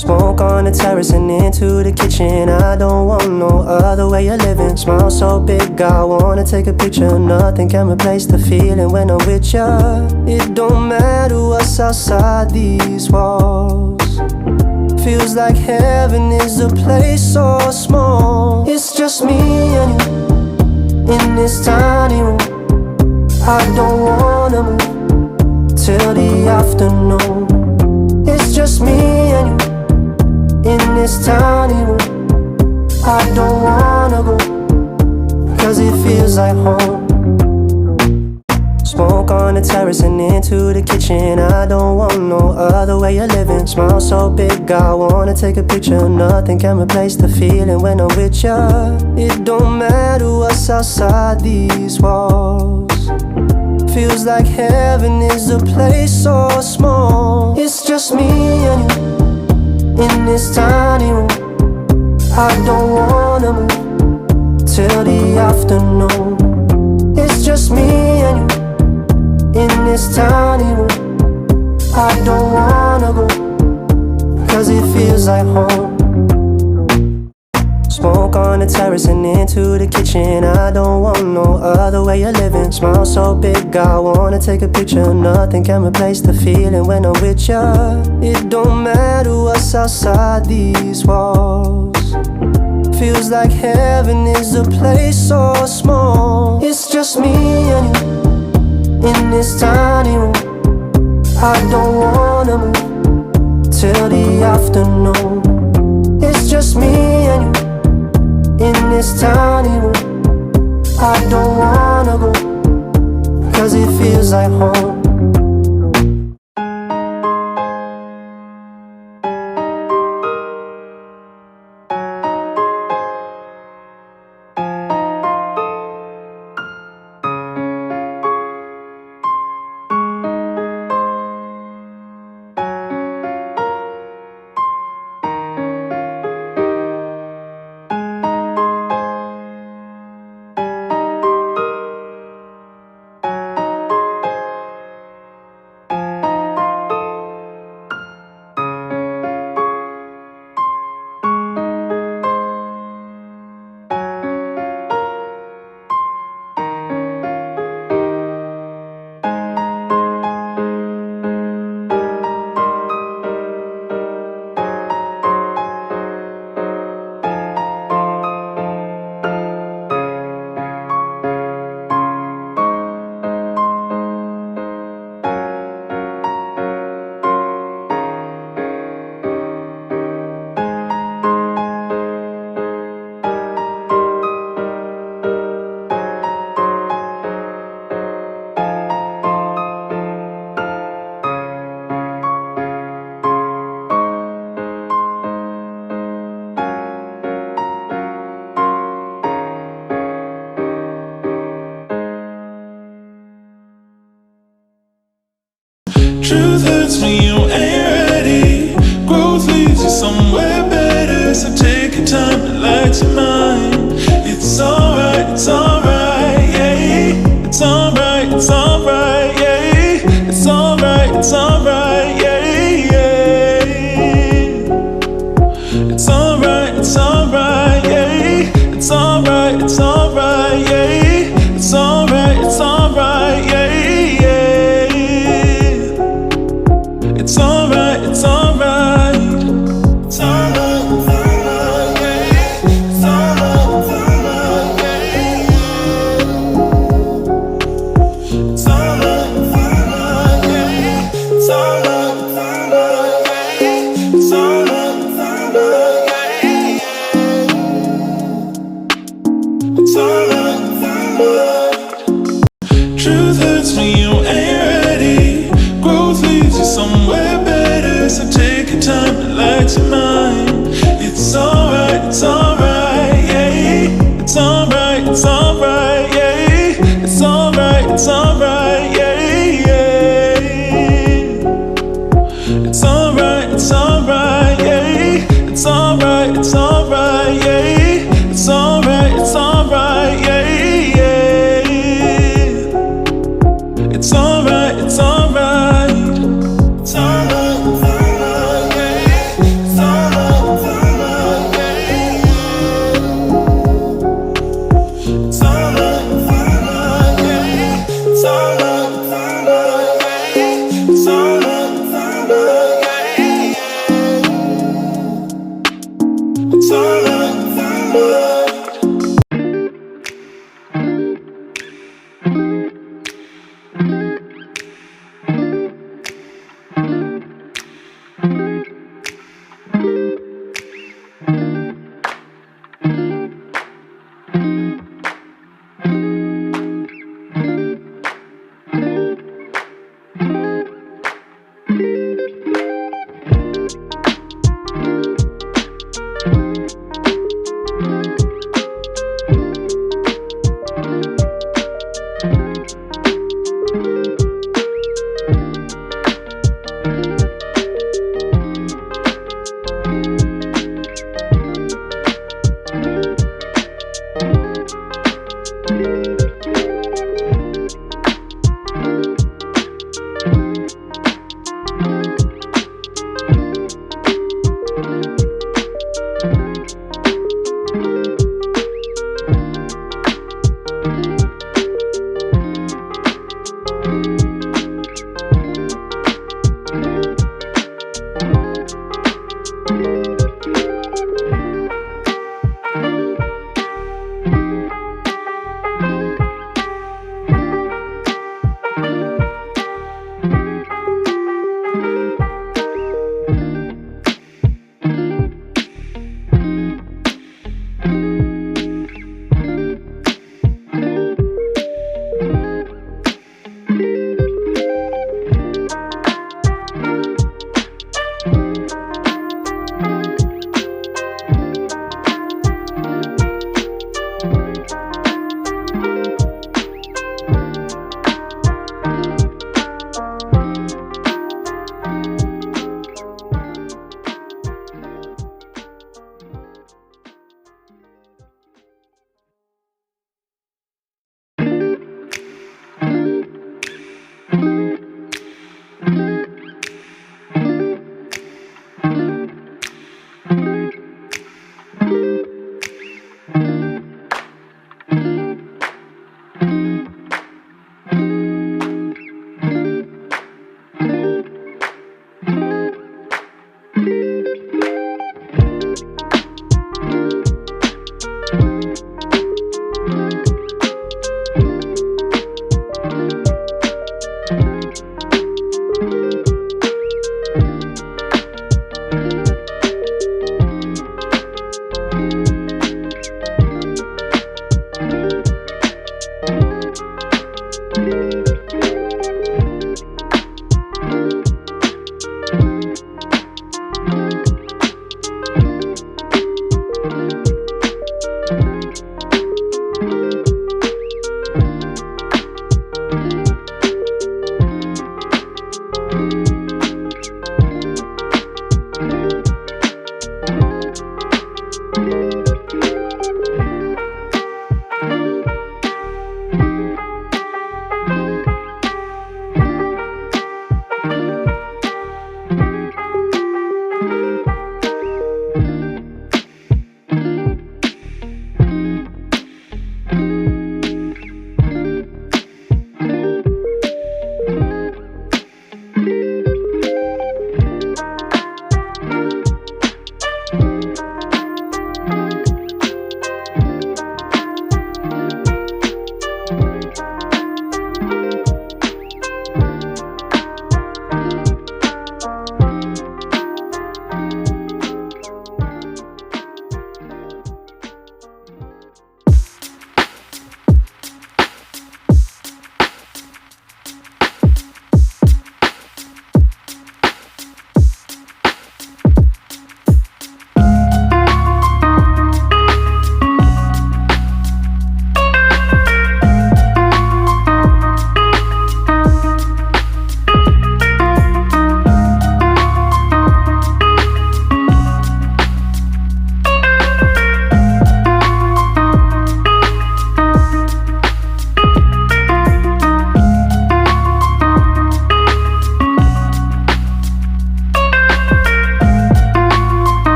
Smoke on the terrace and into the kitchen. I don't want no other way of living. Smile so big, I wanna take a picture. Nothing can replace the feeling when I'm with ya. It don't matter what's outside these walls. Feels like heaven is a place so small. It's just me and you in this tiny room. I don't wanna move till the afternoon. It's just me and you in this tiny room. I don't wanna go, cause it feels like home. Smoke on the terrace and into the kitchen. I don't want no other way of living. Smile so big, I wanna take a picture. Nothing can replace the feeling when I'm with ya. It don't matter what's outside these walls. Feels like heaven is a place so small. It's just me and you in this tiny room. I don't wanna move till the afternoon. It's just me and you in this tiny room. I don't wanna go, cause it feels like home. Smoke on the terrace and into the kitchen. I don't want no other way of living. Smile so big, I wanna take a picture. Nothing can replace the feeling when I'm with ya. It don't matter what's outside these walls. Feels like heaven is a place so small. It's just me and you in this tiny room. I don't wanna move till the afternoon. It's just me and you in this tiny room. I don't wanna go, cause it feels like home. Truth hurts when you ain't ready. Growth leads you somewhere better. So take your time, relax your mind. It's alright, yeah. It's alright, yeah. It's alright, yeah. It's alright, yeah. It's alright, yeah. It's alright, yeah. It's alright, it's alright. It's alright, yeah. It's alright, yeah. It's alright, yeah. It's alright, yeah. It's alright, yeah. It's alright. Truth hurts when you ain't ready. Growth leads you somewhere better. So take your time, relax your mind. It's alright, yeah. It's alright, yeah. It's alright, yeah. It's alright, yeah. It's alright, yeah. It's alright, yeah. It's alright, it's alright. It's alright, yeah. It's alright.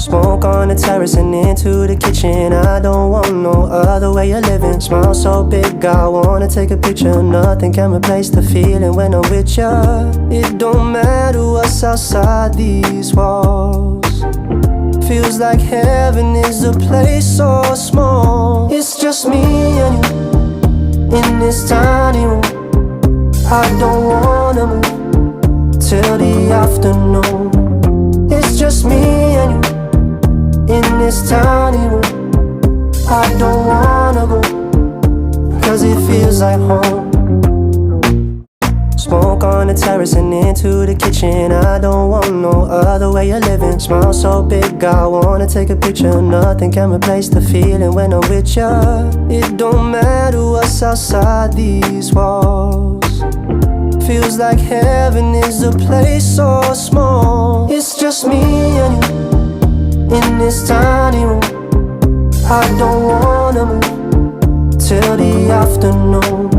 Smoke on the terrace and into the kitchen. I don't want no other way of living. Smile so big, I wanna take a picture. Nothing can replace the feeling when I'm with ya. It don't matter what's outside these walls. Feels like heaven is a place so small. It's just me and you in this tiny room. I don't wanna move till the afternoon. It's just me and you in this tiny room. I don't wanna go, 'cause it feels like home. Smoke on the terrace and into the kitchen. I don't want no other way of living. Smile so big, I wanna take a picture. Nothing can replace the feeling when I'm with ya. It don't matter what's outside these walls. Feels like heaven is a place so small. It's just me and you in this tiny room. I don't wanna move till the afternoon.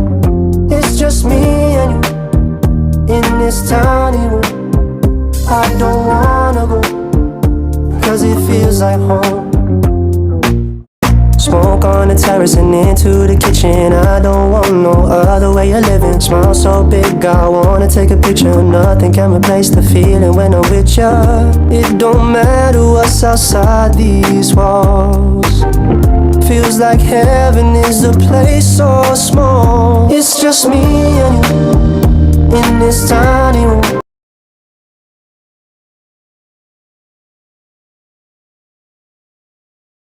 It's just me and you in this tiny room. I don't wanna go, 'cause it feels like home. Smoke on the terrace and into the kitchen. I don't want no other way of living. Smile so big, I wanna take a picture. Nothing can replace the feeling when I'm with ya. It don't matter what's outside these walls. Feels like heaven is a place so small. It's just me and you